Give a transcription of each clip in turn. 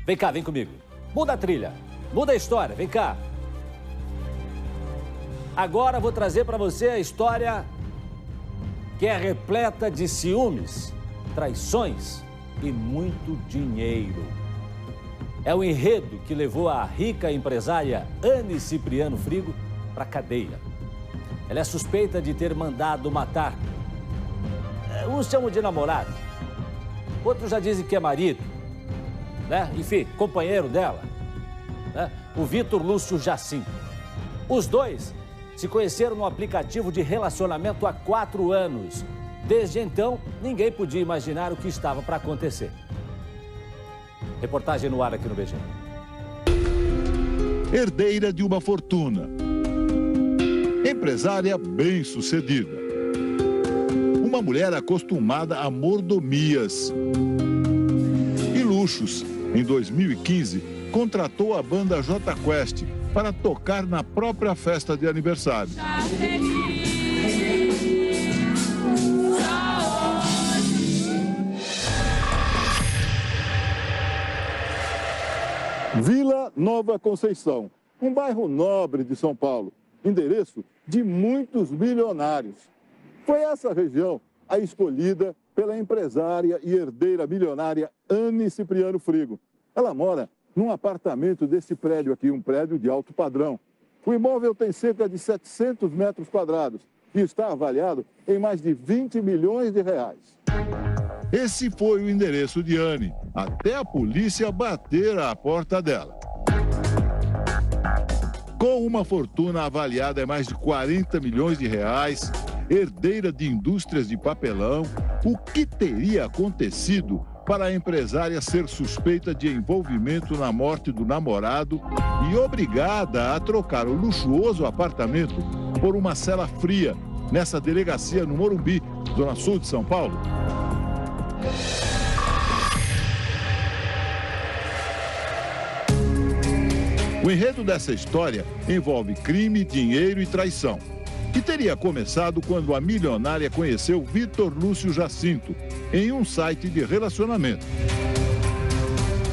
Vem cá, vem comigo. Muda a trilha, muda a história, vem cá. Agora vou trazer para você a história que é repleta de ciúmes, traições e muito dinheiro. É o enredo que levou a rica empresária Anne Cipriano Frigo para a cadeia. Ela é suspeita de ter mandado matar. Uns chamam de namorado, outros já dizem que é marido, né? Enfim, companheiro dela, né? O Vitor Lúcio Jacinto. Os dois se conheceram no aplicativo de relacionamento há 4 anos. Desde então, ninguém podia imaginar o que estava para acontecer. Reportagem no ar aqui no BG. Herdeira de uma fortuna. Empresária bem-sucedida. Uma mulher acostumada a mordomias e luxos. Em 2015, contratou a banda J Quest para tocar na própria festa de aniversário. Vila Nova Conceição, um bairro nobre de São Paulo, endereço de muitos milionários. Foi essa região a escolhida pela empresária e herdeira milionária Anne Cipriano Frigo. Ela mora num apartamento desse prédio aqui, um prédio de alto padrão. O imóvel tem cerca de 700 metros quadrados e está avaliado em mais de 20 milhões de reais. Esse foi o endereço de Anne, até a polícia bater à porta dela. Com uma fortuna avaliada em mais de 40 milhões de reais, herdeira de indústrias de papelão, o que teria acontecido para a empresária ser suspeita de envolvimento na morte do namorado e obrigada a trocar o luxuoso apartamento por uma cela fria nessa delegacia no Morumbi, zona sul de São Paulo? O enredo dessa história envolve crime, dinheiro e traição, que teria começado quando a milionária conheceu Vitor Lúcio Jacinto em um site de relacionamento.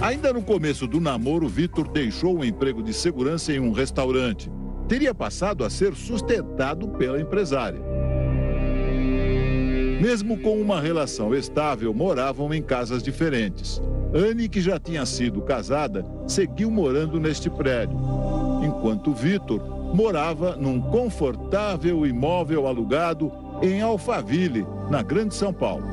Ainda no começo do namoro, Vitor deixou o emprego de segurança em um restaurante. Teria passado a ser sustentado pela empresária. Mesmo com uma relação estável, moravam em casas diferentes. Anne, que já tinha sido casada, seguiu morando neste prédio, enquanto Vitor morava num confortável imóvel alugado em Alphaville, na Grande São Paulo.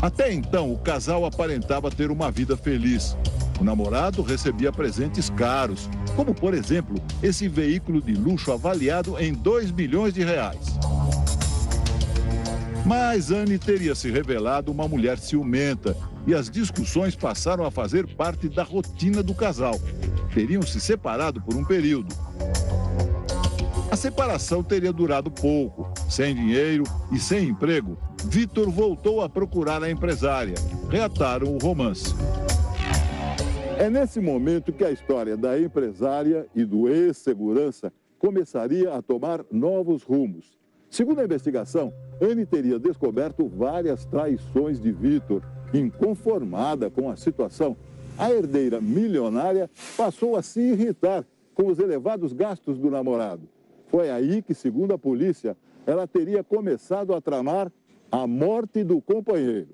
Até então, o casal aparentava ter uma vida feliz. O namorado recebia presentes caros, como, por exemplo, esse veículo de luxo avaliado em 2 milhões de reais. Mas Anne teria se revelado uma mulher ciumenta e as discussões passaram a fazer parte da rotina do casal. Teriam se separado por um período. A separação teria durado pouco. Sem dinheiro e sem emprego, Vitor voltou a procurar a empresária. Reataram o romance. É nesse momento que a história da empresária e do ex-segurança começaria a tomar novos rumos. Segundo a investigação, Anne teria descoberto várias traições de Vitor. Inconformada com a situação, a herdeira milionária passou a se irritar com os elevados gastos do namorado. Foi aí que, segundo a polícia, ela teria começado a tramar a morte do companheiro.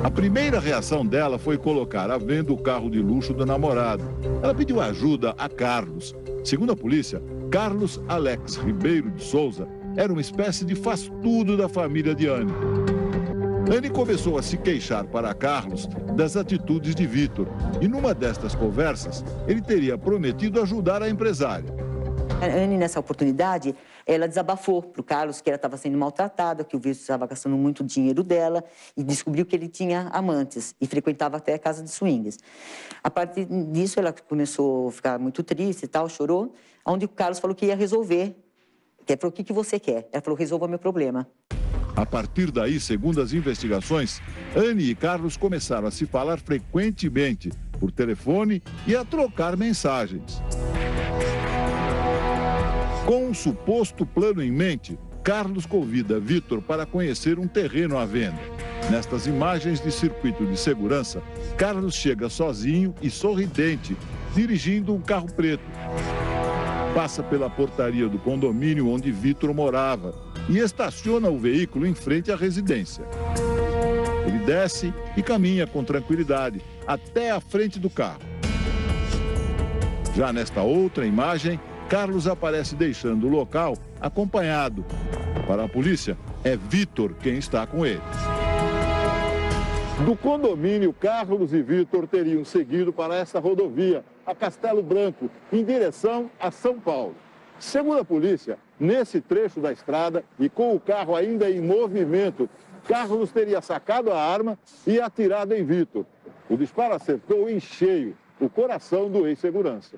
A primeira reação dela foi colocar à venda o carro de luxo do namorado. Ela pediu ajuda a Carlos. Segundo a polícia, Carlos Alex Ribeiro de Souza era uma espécie de faz-tudo da família de Anne. Anne começou a se queixar para Carlos das atitudes de Vitor. E numa destas conversas, ele teria prometido ajudar a empresária. A Anne, nessa oportunidade, ela desabafou para o Carlos que ela estava sendo maltratada, que o Vitor estava gastando muito dinheiro dela e descobriu que ele tinha amantes e frequentava até a casa de swings. A partir disso, ela começou a ficar muito triste e tal, chorou, onde o Carlos falou que ia resolver. Ele falou, o que você quer? Ela falou, resolva meu problema. A partir daí, segundo as investigações, Anne e Carlos começaram a se falar frequentemente por telefone e a trocar mensagens. Com um suposto plano em mente, Carlos convida Vitor para conhecer um terreno à venda. Nestas imagens de circuito de segurança, Carlos chega sozinho e sorridente, dirigindo um carro preto. Passa pela portaria do condomínio onde Vitor morava e estaciona o veículo em frente à residência. Ele desce e caminha com tranquilidade até a frente do carro. Já nesta outra imagem, Carlos aparece deixando o local acompanhado. Para a polícia, é Vitor quem está com eles. Do condomínio, Carlos e Vitor teriam seguido para essa rodovia, a Castelo Branco, em direção a São Paulo. Segundo a polícia, nesse trecho da estrada e com o carro ainda em movimento, Carlos teria sacado a arma e atirado em Vitor. O disparo acertou em cheio o coração do ex-segurança.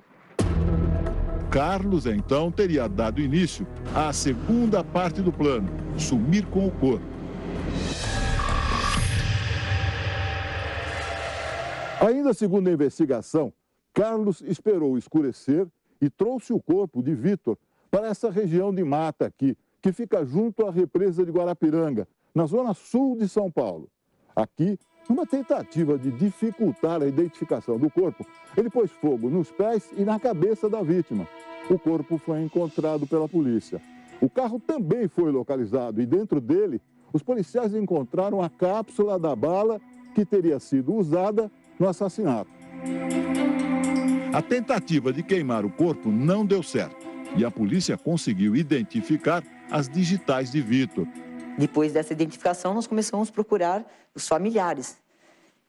Carlos, então, teria dado início à segunda parte do plano, sumir com o corpo. Ainda segundo a investigação, Carlos esperou escurecer e trouxe o corpo de Vitor para essa região de mata aqui, que fica junto à represa de Guarapiranga, na zona sul de São Paulo. Aqui, numa tentativa de dificultar a identificação do corpo, ele pôs fogo nos pés e na cabeça da vítima. O corpo foi encontrado pela polícia. O carro também foi localizado e dentro dele, os policiais encontraram a cápsula da bala que teria sido usada no assassinato. A tentativa de queimar o corpo não deu certo e a polícia conseguiu identificar as digitais de Vitor. Depois dessa identificação, nós começamos a procurar os familiares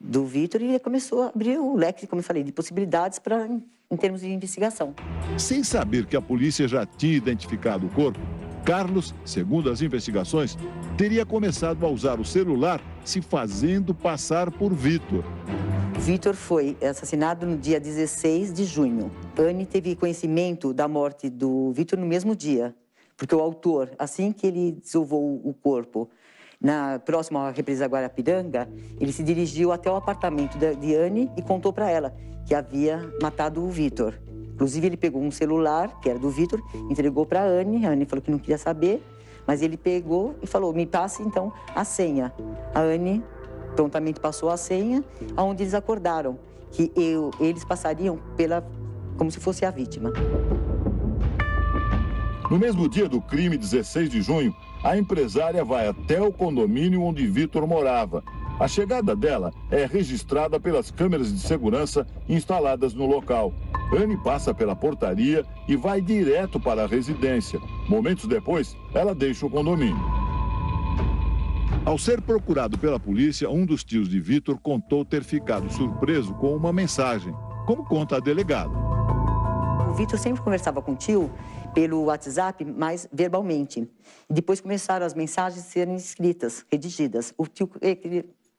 do Vitor e começou a abrir o leque, como eu falei, de possibilidades em termos de investigação. Sem saber que a polícia já tinha identificado o corpo, Carlos, segundo as investigações, teria começado a usar o celular se fazendo passar por Vitor. Vitor foi assassinado no dia 16 de junho. Anne teve conhecimento da morte do Vitor no mesmo dia, porque o autor, assim que ele desovou o corpo próximo à represa Guarapiranga, ele se dirigiu até o apartamento de Anne e contou para ela que havia matado o Vitor. Inclusive, ele pegou um celular, que era do Vitor, entregou para a Anne falou que não queria saber, mas ele pegou e falou, me passe então a senha. A Anne prontamente passou a senha, onde eles acordaram que eles passariam como se fosse a vítima. No mesmo dia do crime, 16 de junho, a empresária vai até o condomínio onde Vitor morava. A chegada dela é registrada pelas câmeras de segurança instaladas no local. Anne passa pela portaria e vai direto para a residência. Momentos depois, ela deixa o condomínio. Ao ser procurado pela polícia, um dos tios de Vitor contou ter ficado surpreso com uma mensagem, como conta a delegada. O Vitor sempre conversava com o tio pelo WhatsApp, mas verbalmente. Depois começaram as mensagens a serem escritas, redigidas. O tio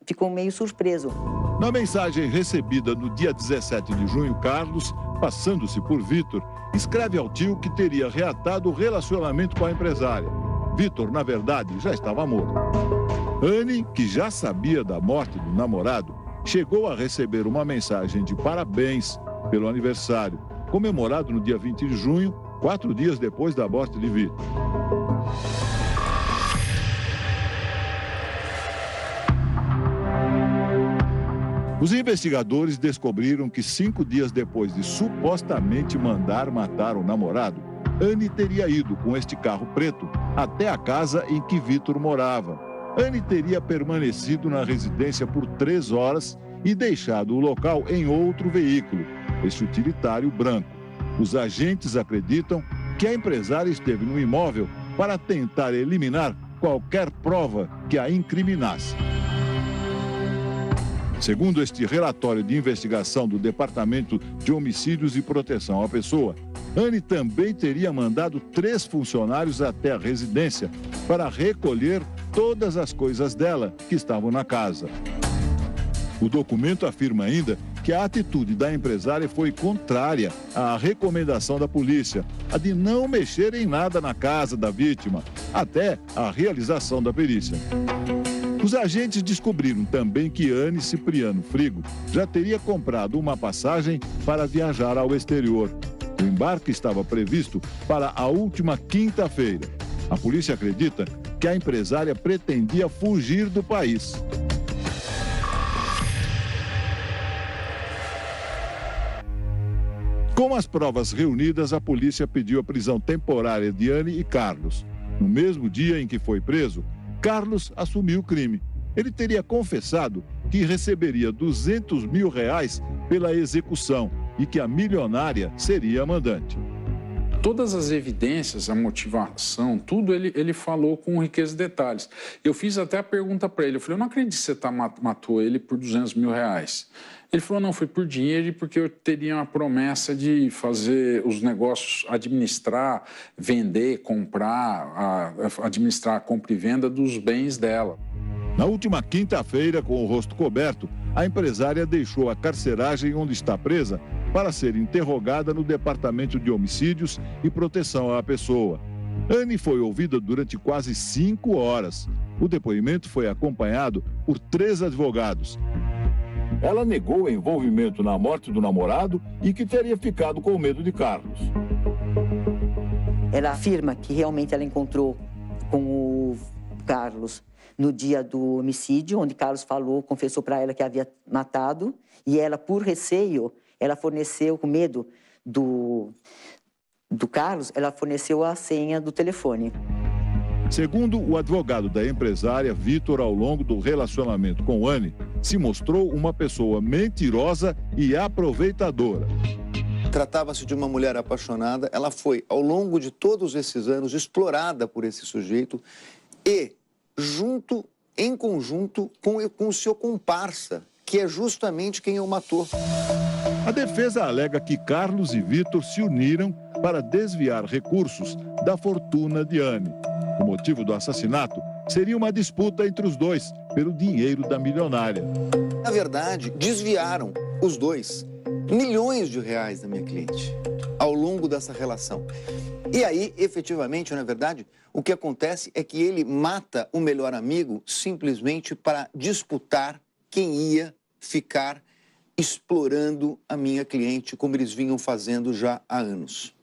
ficou meio surpreso. Na mensagem recebida no dia 17 de junho, Carlos, passando-se por Vitor, escreve ao tio que teria reatado o relacionamento com a empresária. Vitor, na verdade, já estava morto. Anne, que já sabia da morte do namorado, chegou a receber uma mensagem de parabéns pelo aniversário, comemorado no dia 20 de junho, 4 dias depois da morte de Vitor. Os investigadores descobriram que 5 dias depois de supostamente mandar matar o namorado, Anne teria ido com este carro preto até a casa em que Vitor morava. Anne teria permanecido na residência por 3 horas e deixado o local em outro veículo, este utilitário branco. Os agentes acreditam que a empresária esteve no imóvel para tentar eliminar qualquer prova que a incriminasse. Segundo este relatório de investigação do Departamento de Homicídios e Proteção à Pessoa, Anne também teria mandado 3 funcionários até a residência para recolher todas as coisas dela que estavam na casa. O documento afirma ainda que a atitude da empresária foi contrária à recomendação da polícia, a de não mexer em nada na casa da vítima, até a realização da perícia. Os agentes descobriram também que Anne Cipriano Frigo já teria comprado uma passagem para viajar ao exterior. O embarque estava previsto para a última quinta-feira. A polícia acredita que a empresária pretendia fugir do país. Com as provas reunidas, a polícia pediu a prisão temporária de Anne e Carlos. No mesmo dia em que foi preso, Carlos assumiu o crime. Ele teria confessado que receberia R$200 mil pela execução e que a milionária seria a mandante. Todas as evidências, a motivação, tudo ele falou com riqueza de detalhes. Eu fiz até a pergunta para ele, eu falei, eu não acredito que você matou ele por R$200 mil. Ele falou, não, foi por dinheiro e porque eu teria uma promessa de fazer os negócios, administrar, vender, comprar, administrar a compra e venda dos bens dela. Na última quinta-feira, com o rosto coberto, a empresária deixou a carceragem onde está presa para ser interrogada no Departamento de Homicídios e Proteção à Pessoa. Anne foi ouvida durante quase 5 horas. O depoimento foi acompanhado por 3 advogados. Ela negou o envolvimento na morte do namorado e que teria ficado com medo de Carlos. Ela afirma que realmente ela encontrou com o Carlos no dia do homicídio, onde Carlos confessou para ela que havia matado, e ela, por receio, ela forneceu, com medo do Carlos, ela forneceu a senha do telefone. Segundo o advogado da empresária, Vitor, ao longo do relacionamento com Anne, se mostrou uma pessoa mentirosa e aproveitadora. Tratava-se de uma mulher apaixonada, ela foi, ao longo de todos esses anos, explorada por esse sujeito e, em conjunto com o seu comparsa, que é justamente quem o matou. A defesa alega que Carlos e Vitor se uniram para desviar recursos da fortuna de Anne. O motivo do assassinato seria uma disputa entre os dois pelo dinheiro da milionária. Na verdade, desviaram os dois milhões de reais da minha cliente ao longo dessa relação. E aí, efetivamente, na verdade, o que acontece é que ele mata o melhor amigo simplesmente para disputar quem ia ficar explorando a minha cliente, como eles vinham fazendo já há anos.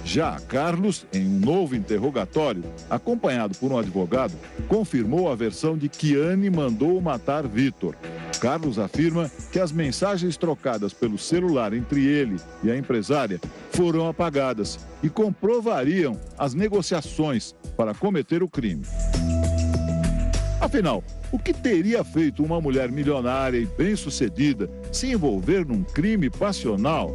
Já Carlos, em um novo interrogatório, acompanhado por um advogado, confirmou a versão de que Anne mandou matar Vitor. Carlos afirma que as mensagens trocadas pelo celular entre ele e a empresária foram apagadas e comprovariam as negociações para cometer o crime. Afinal, o que teria feito uma mulher milionária e bem-sucedida se envolver num crime passional?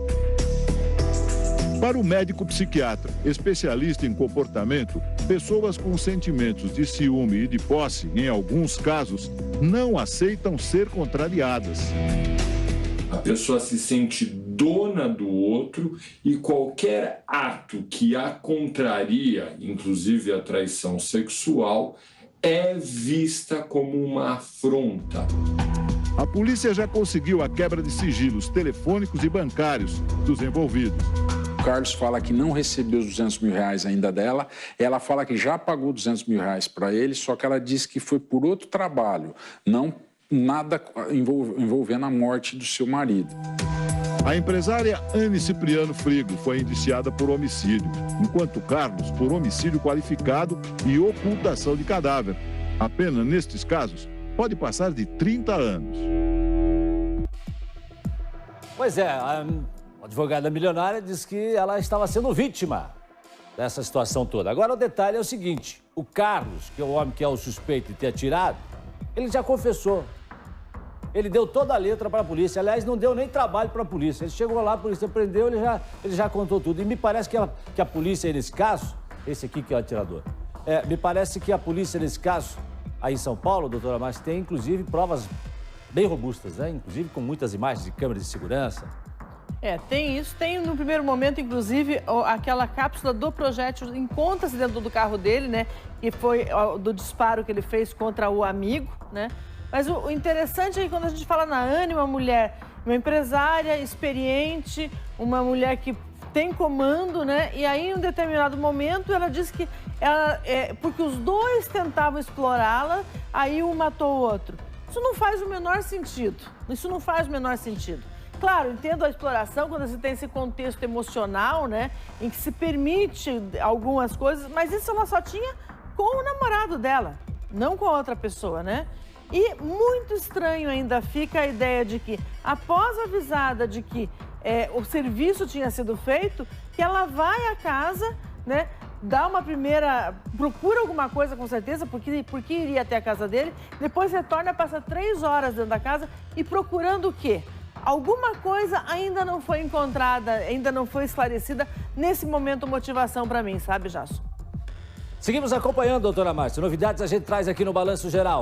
Para o médico psiquiatra, especialista em comportamento, pessoas com sentimentos de ciúme e de posse, em alguns casos, não aceitam ser contrariadas. A pessoa se sente dona do outro e qualquer ato que a contraria, inclusive a traição sexual, é vista como uma afronta. A polícia já conseguiu a quebra de sigilos telefônicos e bancários dos envolvidos. O Carlos fala que não recebeu os R$200 mil ainda dela. Ela fala que já pagou R$200 mil para ele, só que ela disse que foi por outro trabalho, não nada envolvendo a morte do seu marido. A empresária Anne Cipriano Frigo foi indiciada por homicídio, enquanto Carlos por homicídio qualificado e ocultação de cadáver. A pena nestes casos pode passar de 30 anos. Pois é, a advogada milionária diz que ela estava sendo vítima dessa situação toda. Agora o detalhe é o seguinte, o Carlos, que é o homem que é o suspeito de ter atirado, ele já confessou. Ele deu toda a letra para a polícia. Aliás, não deu nem trabalho para a polícia. Ele chegou lá, a polícia prendeu, ele já contou tudo. E me parece que a polícia, nesse caso, esse aqui que é o atirador, me parece que a polícia, nesse caso, aí em São Paulo, doutora Márcia, tem inclusive provas bem robustas, né? Inclusive com muitas imagens de câmeras de segurança. Tem isso. Tem no primeiro momento, inclusive, aquela cápsula do projétil encontra-se dentro do carro dele, né? Que foi do disparo que ele fez contra o amigo, né? Mas o interessante é que quando a gente fala na Anne, uma mulher, uma empresária experiente, uma mulher que tem comando, né? E aí, em um determinado momento, ela disse que porque os dois tentavam explorá-la, aí um matou o outro. Isso não faz o menor sentido. Isso não faz o menor sentido. Claro, entendo a exploração quando você tem esse contexto emocional, né? Em que se permite algumas coisas, mas isso ela só tinha com o namorado dela, não com a outra pessoa, né? E muito estranho ainda fica a ideia de que, após avisada de que o serviço tinha sido feito, que ela vai à casa, né? Dá uma primeira... procura alguma coisa, com certeza, porque iria até a casa dele. Depois retorna, passa 3 horas dentro da casa e procurando o quê? Alguma coisa ainda não foi encontrada, ainda não foi esclarecida. Nesse momento, motivação para mim, sabe, Jasso? Seguimos acompanhando, doutora Márcia. Novidades a gente traz aqui no Balanço Geral.